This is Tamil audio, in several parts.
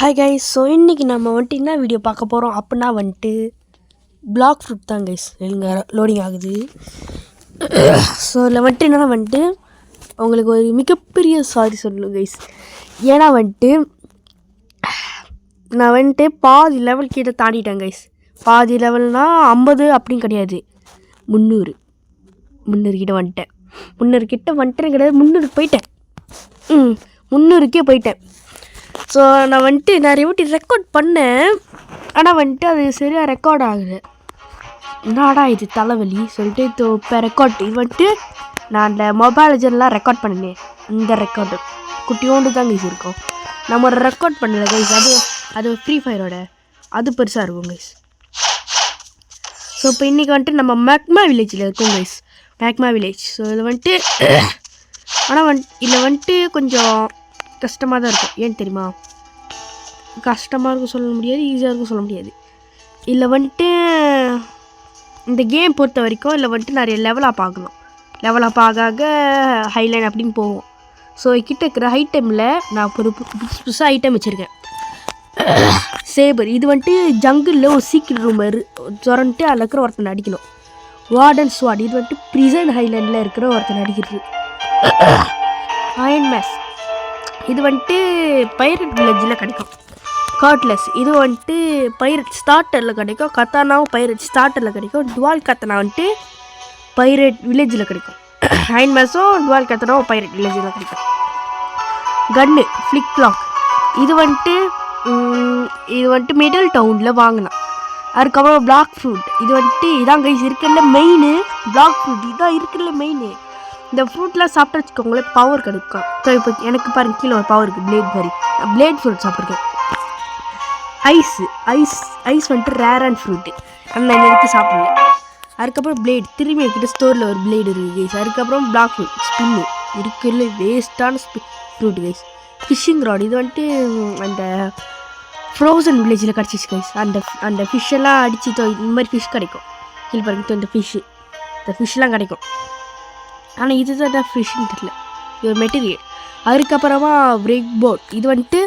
Hi guys. ஸோ இன்றைக்கி நம்ம வந்துட்டு என்ன வீடியோ பார்க்க போகிறோம் அப்படின்னா வந்துட்டு பிளாக் ஃப்ரூட் தான் கைஸ். எங்கே லோடிங் ஆகுது. ஸோ இதில் வந்துட்டு என்னென்னா வந்துட்டு உங்களுக்கு ஒரு மிகப்பெரிய சாரி சொல்லணும் கைஸ். ஏன்னா வந்துட்டு நான் வந்துட்டு பாதி லெவல் கிட்ட தாண்டிட்டேன் கைஸ். பாதி லெவல்னால் 50 அப்படின்னு கிடையாது, 300 கிட்ட வந்துட்டேன். 300 கிட்ட வந்துட்டேன்னு கிடையாது, 300 போயிட்டேன். 300க்கே போயிட்டேன். ஸோ நான் வந்துட்டு நிறைய வாட்டி ரெக்கார்ட் பண்ணேன், ஆனால் வந்துட்டு அது சரியாக ரெக்கார்ட் ஆகுது. என்னடா இது தலைவலி சொல்லிட்டு இப்போ ரெக்கார்ட் இது வந்துட்டு நான் அந்த மொபைல் லெஜெண்ட்லாம் ரெக்கார்ட் பண்ணினேன். இந்த ரெக்கார்டு குட்டியோண்டு தான் கைஸ் இருக்கும். நம்ம ஒரு ரெக்கார்ட் பண்ணல கைஸ், அது ஃப்ரீ ஃபயரோட அது பெருசாக இருக்கும் கைஸ். ஸோ இப்போ இன்றைக்கி வந்துட்டு நம்ம மேக்மா வில்லேஜில் இருக்கோம் கைஸ். Magma village. ஸோ இதில் வந்துட்டு ஆனால் இதில் வந்துட்டு கொஞ்சம் கஷ்டமாக தான் இருக்கும். ஏன்னு தெரியுமா? கஷ்டமாக இருக்கும் சொல்ல முடியாது, ஈஸியாக இருக்கும் சொல்ல முடியாது. இல்லை வந்துட்டு இந்த கேம் பொறுத்த வரைக்கும் இல்லை வந்துட்டு நிறைய லெவலாக பார்க்கலாம். லெவலாக ஆக ஹைலைன் அப்படின்னு போவோம். ஸோ கிட்ட இருக்கிற ஐட்டமில் நான் ஒரு புதுசாக ஐட்டம் வச்சுருக்கேன். சேபர். இது வந்துட்டு ஜங்கிளில் ஒரு சீக்ரெட் ரூம் திறந்துட்டு அதில் இருக்கிற ஒருத்தனை அடிக்கணும். Warden swat. இது வந்துட்டு ப்ரிசன் ஹைலைண்டில் இருக்கிற ஒருத்தனை அடிக்கிறது. Iron mace. இது வந்துட்டு பைரட் வில்லேஜில் கிடைக்கும். காட்லெஸ். இது வந்துட்டு பைரட் ஸ்டார்டரில் கிடைக்கும். கத்தானாவும் பைரட் ஸ்டார்டரில் கிடைக்கும். டுவால் கத்தனா வந்துட்டு பைரட் வில்லேஜில் கிடைக்கும். அயன் மேஸும் டுவால் கத்தனாவும் பைரட் வில்லேஜில் கிடைக்கும். கன்னு ஃப்ளிக் லாக். இது வந்துட்டு மிடில் டவுனில் வாங்கலாம். அதுக்கப்புறம் பிளாக் ஃப்ரூட். இது வந்துட்டு இதான் கைஸ் இருக்கிறதுல மெயின். பிளாக் ஃப்ரூட் இதான் இருக்கிறதுல மெயின். இந்த ஃப்ரூட்லாம் சாப்பிட்டு வச்சுக்கோங்களேன், பவர் கிடைக்கும். ஸோ இப்போ எனக்கு பாருங்க கீழே ஒரு பவர் இருக்குது. பிளேட் ஃப்ரூட் சாப்பிட்ருக்கேன். ஐஸ் வந்துட்டு ரேர் அண்ட் ஃப்ரூட்டு. ஆனால் நான் வரைக்கும் சாப்பிடல. அதுக்கப்புறம் பிளேட். திரும்பி என்கிட்ட ஸ்டோரில் ஒரு பிளேடு இருக்குது கைஸ். அதுக்கப்புறம் பிளாக் ஃப்ரூட் ஸ்பின்னு இருக்கிறதுல வேஸ்ட்டான ஃப்ரூட் கைஸ். Fishing rod. இது வந்துட்டு அந்த ஃப்ரோசன் வில்லேஜில் கிடச்சிச்சு கைஸ். அந்த ஃபிஷ்ஷெல்லாம் அடிச்சு இந்த மாதிரி ஃபிஷ் கிடைக்கும். கீழே பாருங்க இந்த ஃபிஷ்ஷெலாம் கிடைக்கும். ஆனால் இதுதான் ஃபிஷ்ஷுன்னு தெரியல, இது ஒரு மெட்டீரியல். அதுக்கப்புறமா பிரேக் போர்ட். இது வந்துட்டு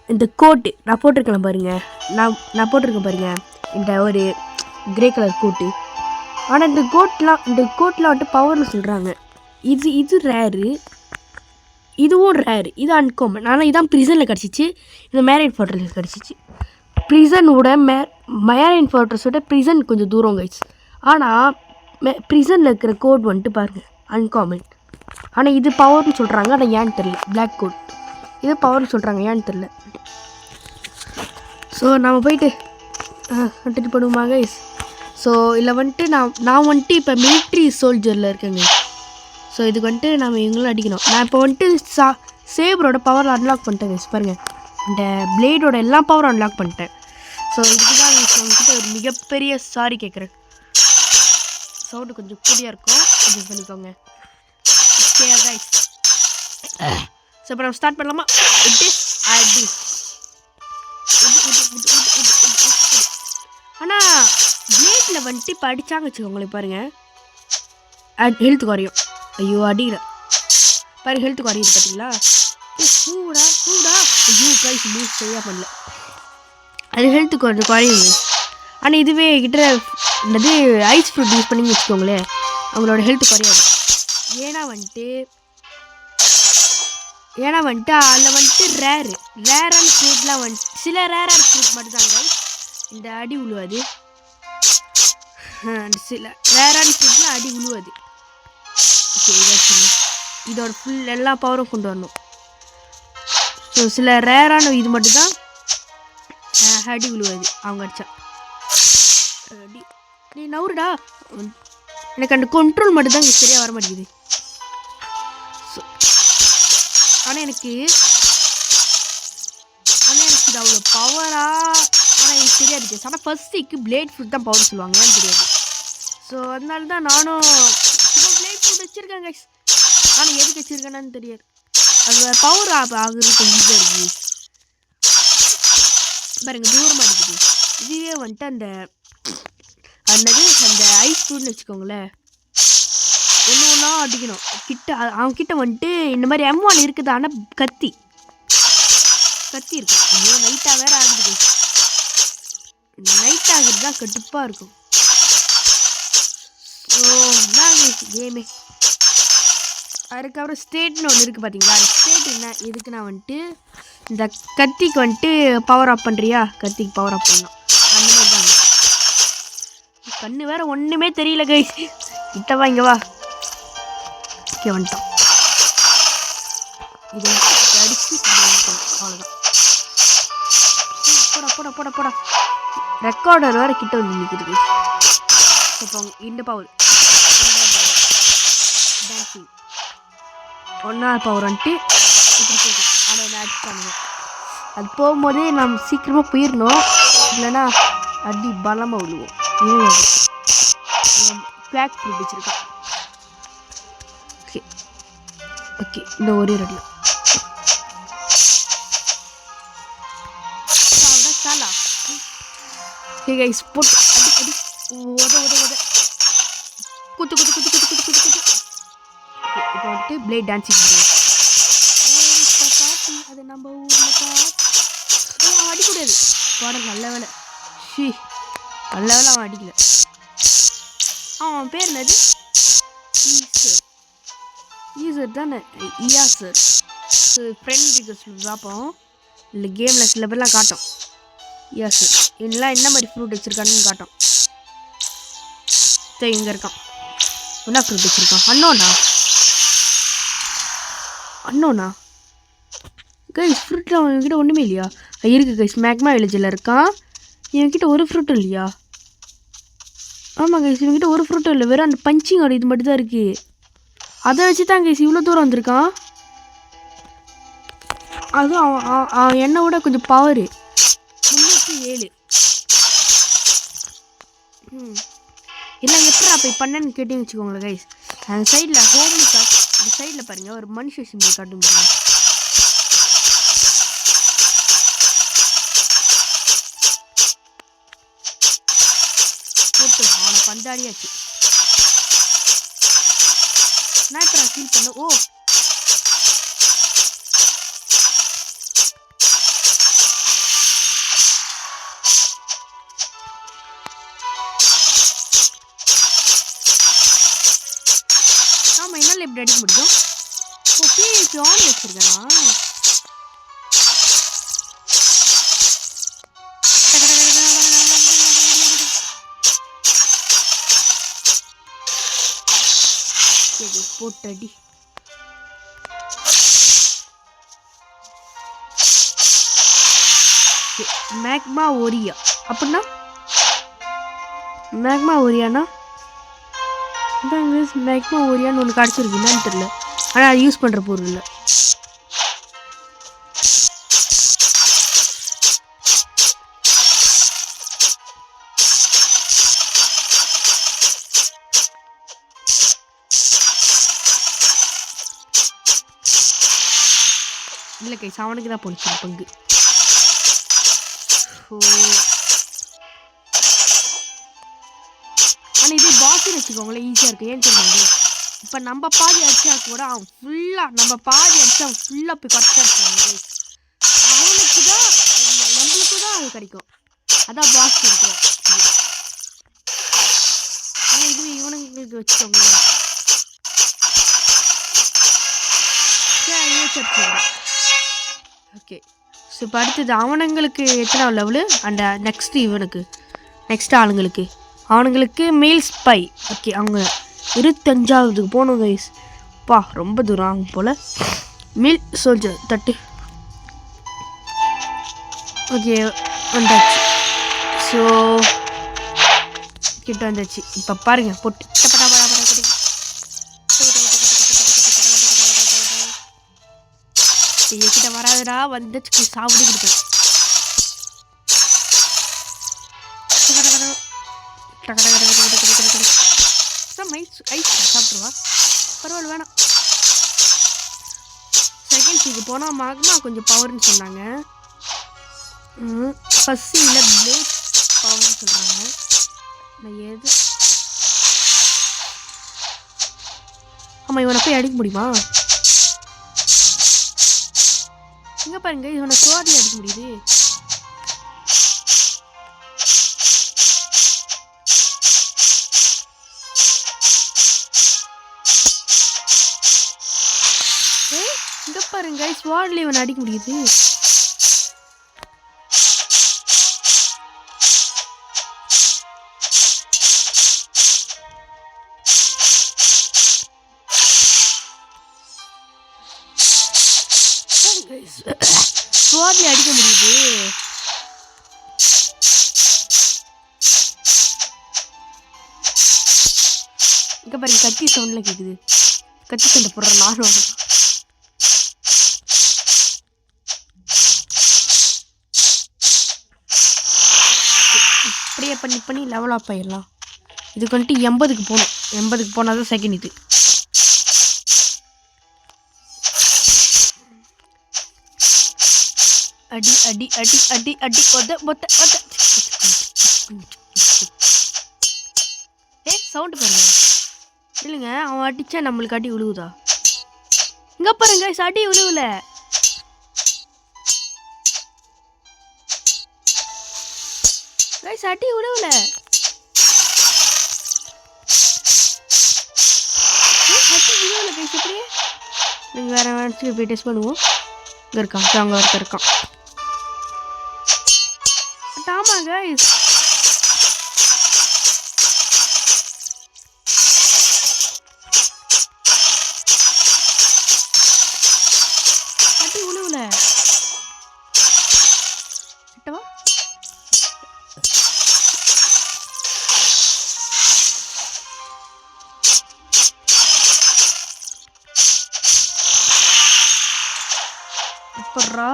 இந்த கோட்டு நான் போட்டிருக்கேன் பாருங்கள். நான் போட்டிருக்கேன் பாருங்கள் இந்த ஒரு கிரே கலர் கோட்டு. ஆனால் இந்த கோட்லாம் வந்துட்டு பவர்னு சொல்கிறாங்க. இது ரேரு, இதுவும் ரேரு, இது அன்காமன். ஆனால் இதான் ப்ரிசனில் கிடச்சிச்சு. இந்த மேரைன் ஃபோர்ட்ரஸில் கிடச்சிச்சு. ப்ரிசனோட மேரைன் ஃபோர்ட்ரஸோட ப்ரிசன் கொஞ்சம் தூரம் கைஸ். ஆனால் ப்ரிசனில் இருக்கிற கோட் வந்துட்டு பாருங்கள் அன்காமன். ஆனால் இது பவர்னு சொல்கிறாங்க, ஆனால் ஏன்னு தெரியல. பிளாக் கோட் இது பவர்னு சொல்கிறாங்க, ஏன்னு தெரில. ஸோ நம்ம போயிட்டு கண்டினியூ பண்ணுவோமா கைஸ்? ஸோ இதில் வந்துட்டு நான் வந்துட்டு இப்போ மிலிட்ரி சோல்ஜரில் இருக்கேங்க. ஸோ இதுக்கு வந்துட்டு நம்ம இவங்களும் அடிக்கணும். நான் இப்போ வந்துட்டு சேபரோட பவர் அன்லாக் பண்ணிட்டேன் கைஸ். பாருங்கள் இந்த பிளேடோட எல்லா பவரும் அன்லாக் பண்ணிட்டேன். ஸோ இதுக்கு தான் உங்ககிட்ட ஒரு மிகப்பெரிய சாரி கேட்குறேன். சவுண்டு கொஞ்சம் கூடியாக இருக்கும், அட்ஜஸ்ட் பண்ணிக்கோங்க. Okay guys. ஸோ இப்போ நம்ம ஸ்டார்ட் பண்ணலாமா? ஆனால் பிளேட்டில் வந்துட்டு இப்போ அடித்தாங்க வச்சுக்கோங்களேன் பாருங்கள், ஹெல்த் குறையும். ஐயோ அடிக்கிறேன் பாருங்க, ஹெல்த் குறையுது பார்த்தீங்களா? சூடா ஐயோ கைஸ் மூவ் சரியாக பண்ணல, அது ஹெல்த்து கொஞ்சம் குறையுது. ஆனால் இதுவே கிட்ட என்னது ஐஸ் ஃப்ரூட் யூஸ் பண்ணி வச்சுக்கோங்களேன், அவங்களோட ஹெல்த் குறையாது. ஏன்னா வந்துட்டு அதில் வந்துட்டு ரேரான ஃப்ரூட்லாம் வந்துட்டு சில ரேரான ஃப்ரூட் மட்டும்தாங்க இந்த அடி உழுவாது. சில ரேரான ஃப்ரூட்லாம் அடி உழுவாது. ஓகே இதோட ஃபுல் எல்லா பவரும் கொண்டு வரணும். ஸோ சில ரேரான இது மட்டும்தான் அடி உழுவாது அவங்க அடித்தா. நீ நவுருடா, எனக்கு அந்த கண்ட்ரோல் மட்டும் தான் சரியாக வர மாட்டேங்குது. ஆனால் எனக்கு இது அவ்வளோ பவரா, ஆனால் எனக்கு தெரியாது கைஸ். ஆனால் ஃபர்ஸ்ட்டுக்கு பிளேட் ஃப்ரூட் தான் பவர் சொல்லுவாங்க, ஏன்னு தெரியாது. ஸோ அதனால தான் நானும் சும்மா பிளேட் ஃப்ரூட் வச்சுருக்கேன் கைஸ். ஆனால் எதுக்கு வச்சுருக்கேன்னு தெரியாது. அது பவர் ஆகுறது கொஞ்சம் ஈஸியாக இருக்குது பாருங்க, தூரமாக இருக்குது. இதுவே வந்துட்டு அந்த ஐஸ் ஃப்ரூட்னு வச்சுக்கோங்களேன், ஒன்றா அடிக்கணும். அவன்கிட்ட வந்துட்டு இந்த மாதிரி M1 இருக்குது. ஆனால் கத்தி கத்தி இருக்கு. ஐயோ நைட்டாக வேற ஆகுது. நைட் ஆகுது தான் கடுப்பாக இருக்கும். ஓ இதான் கேமே. அதுக்கப்புறம் ஸ்டேட்னு ஒன்று இருக்குது பார்த்தீங்களா? ஸ்டேட் என்ன எதுக்கு நான் வந்துட்டு இந்த கத்திக்கு வந்துட்டு பவர் ஆஃப் பண்ணுறியா, கத்திக்கு பவர் ஆஃப் பண்ணலாம் அந்த மாதிரி தாங்க. கண்ணு வேற ஒன்றுமே தெரியல கைஸ். கிட்ட வா, இங்கே வா. ஓகே வந்துட்டோம். இது அடிச்சு அவ்வளோதான். போடா போடா போடா போடா. ரெக்கார்டர் வேறு கிட்ட வந்து நிற்கிறது. இப்போ இந்த பவர் டான்ஸிங் 1வது பவர் வந்துட்டு இப்படி போகும். அதை அடிச்சு பண்ணுங்க. அது போகும்போதே நம்ம சீக்கிரமாக போயிடணும், இல்லைன்னா அடி பலமாக விழுவோம். பேக் ஃப்ரூட் வச்சுருக்கேன். ஓகே ஓகே இந்த ஒரே ரெடியா சாலா. ஓகே கைஸ் போட்டு அடி அடி உத உத உத குத்து குத்து குத்து குத்து குத்து குத்து குத்து. இப்போ வந்துட்டு பிளேட் டான்ஸிங் பண்ணுவோம். அது நம்ம ஊரில் பார்த்து அடிக்கூடாது. பாடல் நல்ல வேலை. நல்ல வேலை அவன் அடிக்கல. அவன் பேர் என்னது? ஈசர் தானே? இயாசர். ஃப்ரெண்ட் ரிக்வெஸ்ட் பார்ப்போம். இல்லை கேமில் சில பேர்லாம் காட்டும். இயாசர் இதெல்லாம் என்ன மாதிரி ஃப்ரூட் வச்சுருக்கான்னு காட்டும். சரி இங்கே இருக்கான். என்ன ஃப்ரூட் வச்சுருக்கான்? அண்ணோண்ணா கைஸ். ஃப்ரூட்டில் அவன்கிட்ட ஒன்றுமே இல்லையா? இருக்குது கைஸ். மேக்மா வில்லேஜில் இருக்கான். இவன்கிட்ட ஒரு ஃப்ரூட்டும் இல்லையா? ஆமாம் கைஸ், இவன்கிட்ட ஒரு ஃப்ரூட்டும் இல்லை. வெறும் அந்த பஞ்சிங்கோட இது மட்டும் தான் இருக்குது. அதை வச்சு தான் கைஸ் இவ்வளோ தூரம் வந்திருக்கான். அதுவும் அவன் என்னை விட கொஞ்சம் பவரு. 307. இல்லை எப்படி அப்போ பண்ணேன்னு கேட்டீங்கன்னு வச்சுக்கோங்களேன் கைஸ். அந்த சைடில் ஹோம் கார்ட், இந்த சைடில் பாருங்கள் ஒரு மனுஷ சிம்பிள் காட்டும் பாருங்க. போட்டு அவனை பந்தாடியாச்சு. நான் இப்போ நான் ஃபீல் பண்ண. ஓ ஆமாம், என்னால் எப்படி அடிக்க முடியும்? ஓ பிஹெச்பி ஆன் வச்சுருக்கேனா? போட்டடி. மேக்மா ஓரியா அப்படின்னா மேக்மா ஓரியானா மேக்மா ஓரியான்னு ஒன்று கிடச்சிருக்கு. என்னன்னு தெரியல, ஆனால் அது யூஸ் பண்ணுற பொருள் இல்லை. இல்லை கைஸ், அவனுக்கு தான் போச்சு பங்கு. ஆனால் இதே பாஸ்ன்னு வச்சுக்கோங்களேன், ஈஸியாக இருக்குது. ஏன்னு தெரியுங்க, இப்போ நம்ம பாதி அடிச்சா கூட அவன் ஃபுல்லாக, நம்ம பாதி அடிச்சு அவன் ஃபுல்லாக போய் கரெக்டாக இருக்குவாங்க கைஸ். அவனுக்கு தான், நம்மளுக்கு தான் அது கிடைக்கும். அதான் பாஸ் இருக்கிறோம். ஆனால் இதுவே இவனுங்களுக்கு வச்சுக்கோங்களேன். ஓகே, ஸோ இப்போ அடுத்தது அவனுங்களுக்கு எத்தனை லெவலு அண்ட் நெக்ஸ்ட்டு இவனுக்கு நெக்ஸ்ட் அவனுங்களுக்கு மேல் ஸ்பை. ஓகே, அவங்க 25ஆவதுக்கு போகணும் கைஸ். பா ரொம்ப தூரம் ஆகும் போல். மேல் சோல்ஜர் தட்டு. ஓகே வந்தாச்சு. ஸோ கிட்ட வந்தாச்சு. இப்போ பாருங்கள் போட்டு கிட்ட வராதுடா, வந்துச்சு சாப்பிட்டு கொடுப்பேன். ஐஸ் சாப்பிட்ருவா, பரவாயில்ல வேணாம். செகண்ட் சீக்கு போனால் மாக்மா கொஞ்சம் பவர்னு சொன்னாங்க. பசியில் பிளேட் பவர்னு சொல்கிறாங்க. நான் எது ஆமாம், இவனை போய் அடிக்க முடியுமா? இங்கே பாருங்க இவனை சோர்ல அடிக்க முடியுது. இங்கே பாருங்க ஸ்வாட்ல இவனை அடிக்க முடியுது. ஸ்வாட்ல அடிக்க முடியுது. இங்கே பாருங்க கத்தி சவுண்ட்ல கேட்குது. கத்தி சண்டை போடுற நானும் இப்படியே பண்ணி லெவல் அப் ஆயிடலாம். இதுக்கு வந்துட்டு 80க்கு போகணும். 80க்கு போனால் தான் செகண்ட் இது. அடி அடி அடி அடி அடி ஒத ஒத ஒத. சவுண்டு பாருங்க. இல்லைங்க அவன் அடித்தா நம்மளுக்கு அடி விழுவுதா? இங்கே பாருங்க அடி விழுவல. அடி விழுவல. அடி விழுவல கைஸ். இப்படியே நீங்கள் வேறு இடத்துக்கு போய் டெஸ்ட் பண்ணுவோம். இங்கே இருக்கான். அங்கே ஒருத்தர் இருக்கான். ஆமாம் கைஸ் அடி விழுவல. கிட்டவா அப்புறா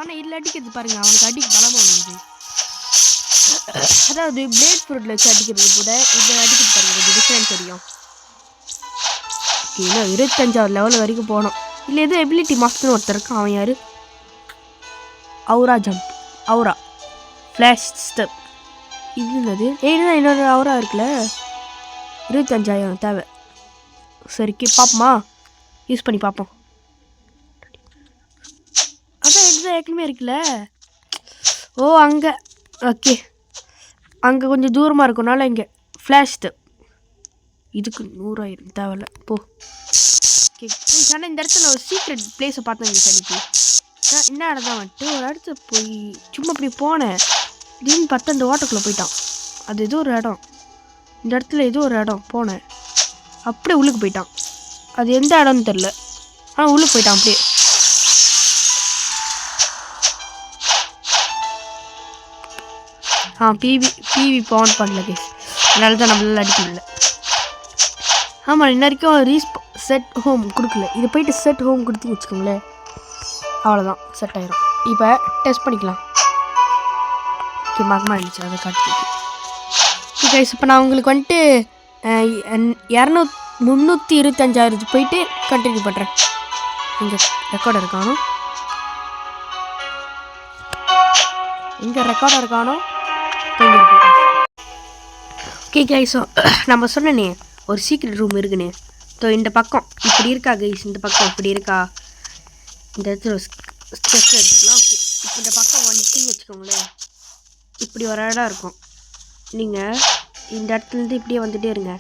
ஆனால் இதில் அடிக்கிறது பாருங்க அவனுக்கு அடிக்க பலமாக விழுகுது. அதாவது பிளேட் ஃப்ரூட்டில் வச்சு அடிக்கிறது கூட இதில் அடிக்கிறது பாருங்க கொஞ்சம் டிஃப்ரெண்ட் தெரியும். ஓகே 25வது லெவல் வரைக்கும் போனோம். இல்லை எதுவும் எபிலிட்டி மாஸ்டர்னு ஒருத்தர் இருக்கான். அவன் யார்? Howrah jump, Howrah flash step. இது என்னது? இதுதான் இன்னொரு அவுரா இருக்குல்ல. 25,000 தேவை. சரிக்கு பார்ப்போமா? யூஸ் பண்ணி பார்ப்போம். அதான் இதுதான் ஏற்கனவே இருக்குல்ல. ஓ அங்கே ஓகே அங்கே கொஞ்சம் தூரமாக இருக்கனால இங்கே ஃப்ளாஷ் ஸ்டெப். இதுக்கு 100,000 தேவையில்ல போ. ஓகே ஆனால் இந்த இடத்துல ஒரு சீக்ரெட் பிளேஸை பார்த்தேங்க சனிக்கு. என்ன இடம் தான் வந்துட்டு ஒரு இடத்துல போய் சும்மா அப்படி போனேன். திடீர்னு பார்த்தா அந்த வாட்டருக்குள்ளே போயிட்டான். அது ஏதோ ஒரு இடம். இந்த இடத்துல ஏதோ ஒரு இடம் போனேன். அப்படியே உள்ளுக்கு போயிட்டான். அது எந்த இடம்னு தெரில. ஆனால் உள்ளுக்கு போயிட்டான் அப்படியே. பிவி பவுன் பண்ணல கேஸ். அதனால தான் நம்மளால அடிக்க முடியல. ஆமாம் இன்ன வரைக்கும் செட் ஹோம் கொடுக்கல. இது போயிட்டு செட் ஹோம் கொடுத்து வச்சுக்கோங்களேன். அவ்வளோதான் செட் ஆயிரும். இப்போ டெஸ்ட் பண்ணிக்கலாம். ஓகே மகமாக இருந்துச்சு அதை காட்டு. ஓகே கைஸ் இப்போ நான் உங்களுக்கு வந்துட்டு 325,000 போயிட்டு கண்டினியூ பண்ணுறேன். இங்கே ரெக்கார்டர் இருக்கானோ? இங்கே ரெக்கார்டர் இருக்கானோ? ஓகே கைஸ் நம்ம சொன்னனே ஒரு சீக்ரெட் ரூம் இருக்குன்னு. ஸோ இந்த பக்கம் இப்படி இருக்கா கைஸ். இந்த பக்கம் இப்படி இருக்கா. இந்த இடத்துல ஸ்டெப் எடுத்துக்கலாம். ஓகே இப்போ இந்த பக்கம் வந்துட்டிங்க வச்சுக்கோங்களேன். இப்படி ஒரு இடம் இருக்கும். நீங்கள் இந்த இடத்துலேருந்து இப்படியே வந்துகிட்டே இருங்க.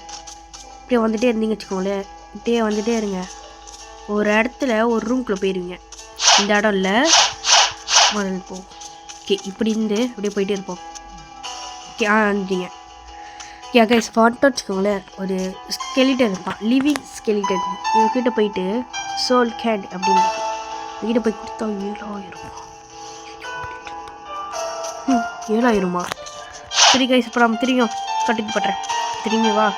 இப்படியே வந்துகிட்டே இருந்தீங்க வச்சுக்கோங்களேன். இப்படியே வந்துகிட்டே இருங்க. ஒரு இடத்துல ஒரு ரூம்குள்ளே போயிடுவீங்க. இந்த இடம் இல்லை முதல்ல போகும். ஓகே இப்படி இருந்து அப்படியே போயிட்டே இருப்போம். ஓகே வந்துட்டீங்க. ஓகே கைஸ் வந்துட்டு வச்சுக்கோங்களேன். ஒரு ஸ்கெலிட்டன் இருப்பான். Living skeleton. இவங்ககிட்ட போயிட்டு சோல் கேட் அப்படின்னு இவங்கிட்ட போய் கொடுத்தா 7,000 7,000 சரி கைஸ் இப்போ நம்ம திரும்பியும் கண்டினியூ பண்ணுறேன். திரும்பி வா.